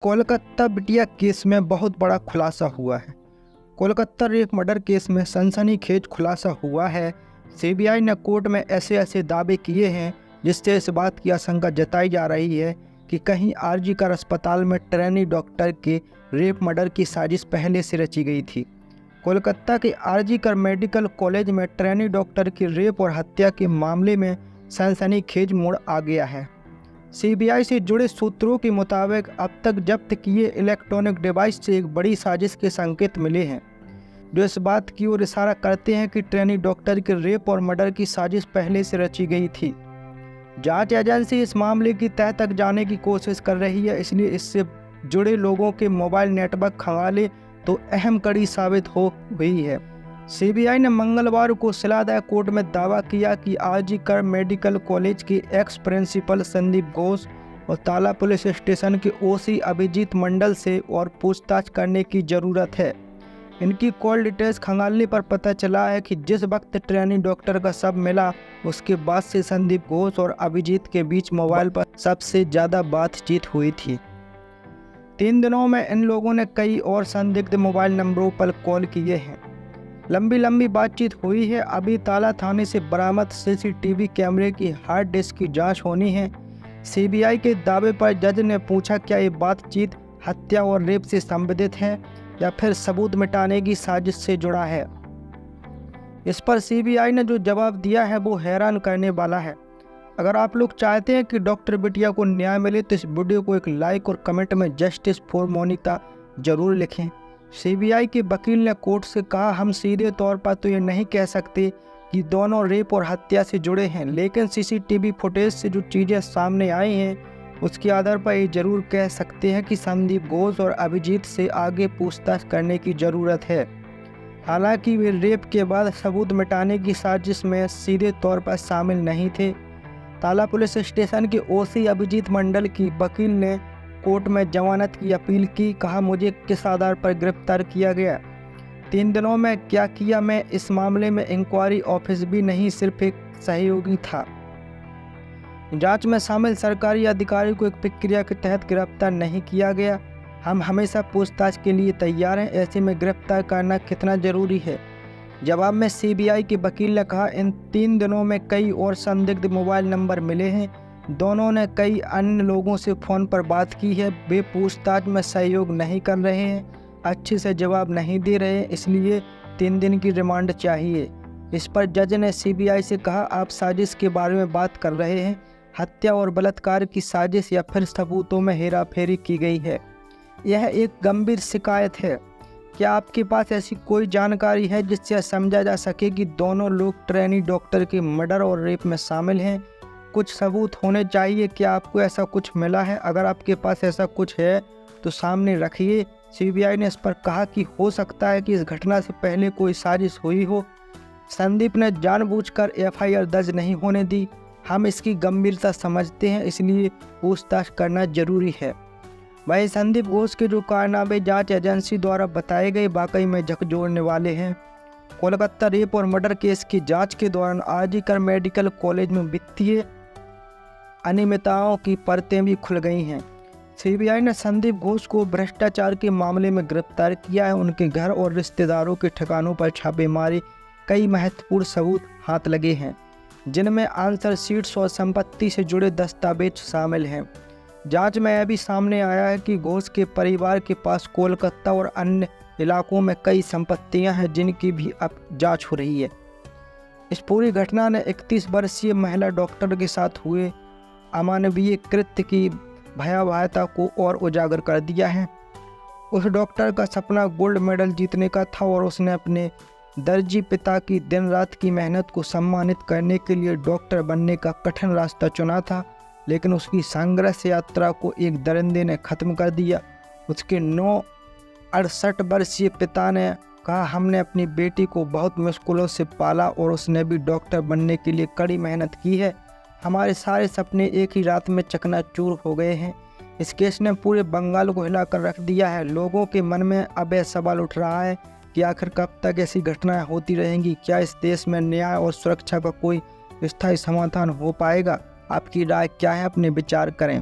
कोलकाता बिटिया केस में बहुत बड़ा खुलासा हुआ है। कोलकाता रेप मर्डर केस में सनसनीखेज खुलासा हुआ है। सीबीआई ने कोर्ट में ऐसे दावे किए हैं जिससे इस बात की आशंका जताई जा रही है कि कहीं आरजीकर अस्पताल में ट्रेनी डॉक्टर के रेप मर्डर की साजिश पहले से रची गई थी। कोलकाता के आरजीकर मेडिकल कॉलेज में ट्रेनी डॉक्टर की रेप और हत्या के मामले में सनसनीखेज मोड़ आ गया है। सीबीआई से जुड़े सूत्रों के मुताबिक अब तक जब्त किए इलेक्ट्रॉनिक डिवाइस से एक बड़ी साजिश के संकेत मिले हैं, जो इस बात की ओर इशारा करते हैं कि ट्रेनी डॉक्टर के रेप और मर्डर की साजिश पहले से रची गई थी। जांच एजेंसी इस मामले की तह तक जाने की कोशिश कर रही है, इसलिए इससे जुड़े लोगों के मोबाइल नेटवर्क खंगाले तो अहम कड़ी साबित हो गई है। सीबीआई ने मंगलवार को सिलादह कोर्ट में दावा किया कि आरजीकर मेडिकल कॉलेज के एक्स प्रिंसिपल संदीप घोष और ताला पुलिस स्टेशन के ओसी अभिजीत मंडल से और पूछताछ करने की ज़रूरत है। इनकी कॉल डिटेल्स खंगालने पर पता चला है कि जिस वक्त ट्रेनी डॉक्टर का शव मिला उसके बाद से संदीप घोष और अभिजीत के बीच मोबाइल पर सबसे ज़्यादा बातचीत हुई थी। 3 दिनों में इन लोगों ने कई और संदिग्ध मोबाइल नंबरों पर कॉल किए हैं। लंबी बातचीत हुई है। अभी ताला थाने से बरामद सीसीटीवी कैमरे की हार्ड डिस्क की जांच होनी है। सीबीआई के दावे पर जज ने पूछा, क्या ये बातचीत हत्या और रेप से संबंधित है या फिर सबूत मिटाने की साजिश से जुड़ा है। इस पर सीबीआई ने जो जवाब दिया है वो हैरान करने वाला है। अगर आप लोग चाहते हैं कि डॉक्टर बिटिया को न्याय मिले तो इस वीडियो को एक लाइक और कमेंट में जस्टिस फॉर मोनिका जरूर लिखें। सीबीआई के वकील ने कोर्ट से कहा, हम सीधे तौर पर तो ये नहीं कह सकते कि दोनों रेप और हत्या से जुड़े हैं, लेकिन सीसीटीवी फुटेज से जो चीज़ें सामने आई हैं उसके आधार पर ये जरूर कह सकते हैं कि संदीप घोष और अभिजीत से आगे पूछताछ करने की ज़रूरत है। हालांकि वे रेप के बाद सबूत मिटाने की साजिश में सीधे तौर पर शामिल नहीं थे। ताला पुलिस स्टेशन के ओसी अभिजीत मंडल की वकील ने कोर्ट में जमानत की अपील की। कहा, मुझे किस आधार पर गिरफ्तार किया गया, 3 दिनों में क्या किया, मैं इस मामले में इंक्वायरी ऑफिस भी नहीं, सिर्फ एक सहयोगी था। जांच में शामिल सरकारी अधिकारी को एक प्रक्रिया के तहत गिरफ्तार नहीं किया गया। हम हमेशा पूछताछ के लिए तैयार हैं, ऐसे में गिरफ्तार करना कितना जरूरी है। जवाब में सीबीआई के वकील ने कहा, इन 3 दिनों में कई और संदिग्ध मोबाइल नंबर मिले हैं। दोनों ने कई अन्य लोगों से फ़ोन पर बात की है। वे पूछताछ में सहयोग नहीं कर रहे हैं, अच्छे से जवाब नहीं दे रहे हैं, इसलिए 3 दिन की रिमांड चाहिए। इस पर जज ने सीबीआई से कहा, आप साजिश के बारे में बात कर रहे हैं, हत्या और बलात्कार की साजिश या फिर सबूतों में हेराफेरी की गई है। यह एक गंभीर शिकायत है। क्या आपके पास ऐसी कोई जानकारी है जिससे समझा जा सके कि दोनों लोग ट्रेनी डॉक्टर के मर्डर और रेप में शामिल हैं? कुछ सबूत होने चाहिए। क्या आपको ऐसा कुछ मिला है? अगर आपके पास ऐसा कुछ है तो सामने रखिए। सीबीआई ने इस पर कहा कि हो सकता है कि इस घटना से पहले कोई साजिश हुई हो। संदीप ने जानबूझकर एफआईआर दर्ज नहीं होने दी। हम इसकी गंभीरता समझते हैं, इसलिए पूछताछ करना जरूरी है। वहीं संदीप घोष के जो कारनामे जांच एजेंसी द्वारा बताए गए वाकई में झकझोरने वाले हैं। कोलकाता रेप और मर्डर केस की जांच के दौरान आरजीकर मेडिकल कॉलेज में वित्तीय अनियमितताओं की परतें भी खुल गई हैं। सीबीआई ने संदीप घोष को भ्रष्टाचार के मामले में गिरफ्तार किया है। उनके घर और रिश्तेदारों के ठिकानों पर छापेमारी, कई महत्वपूर्ण सबूत हाथ लगे हैं, जिनमें आंसर शीट्स और संपत्ति से जुड़े दस्तावेज शामिल हैं। जांच में यह भी सामने आया है कि घोष के परिवार के पास कोलकाता और अन्य इलाकों में कई संपत्तियां हैं, जिनकी भी अब जांच हो रही है। इस पूरी घटना ने 31 वर्षीय महिला डॉक्टर के साथ हुए अमानवीय कृत्य की भयावहता को और उजागर कर दिया है। उस डॉक्टर का सपना गोल्ड मेडल जीतने का था और उसने अपने दर्जी पिता की दिन रात की मेहनत को सम्मानित करने के लिए डॉक्टर बनने का कठिन रास्ता चुना था, लेकिन उसकी संघर्ष यात्रा को एक दरिंदे ने ख़त्म कर दिया। उसके 68 वर्षीय पिता ने कहा, हमने अपनी बेटी को बहुत मुश्किलों से पाला और उसने भी डॉक्टर बनने के लिए कड़ी मेहनत की है। हमारे सारे सपने एक ही रात में चकनाचूर हो गए हैं। इस केस ने पूरे बंगाल को हिलाकर रख दिया है। लोगों के मन में अब यह सवाल उठ रहा है कि आखिर कब तक ऐसी घटनाएं होती रहेंगी? क्या इस देश में न्याय और सुरक्षा का कोई स्थायी समाधान हो पाएगा? आपकी राय क्या है? अपने विचार करें।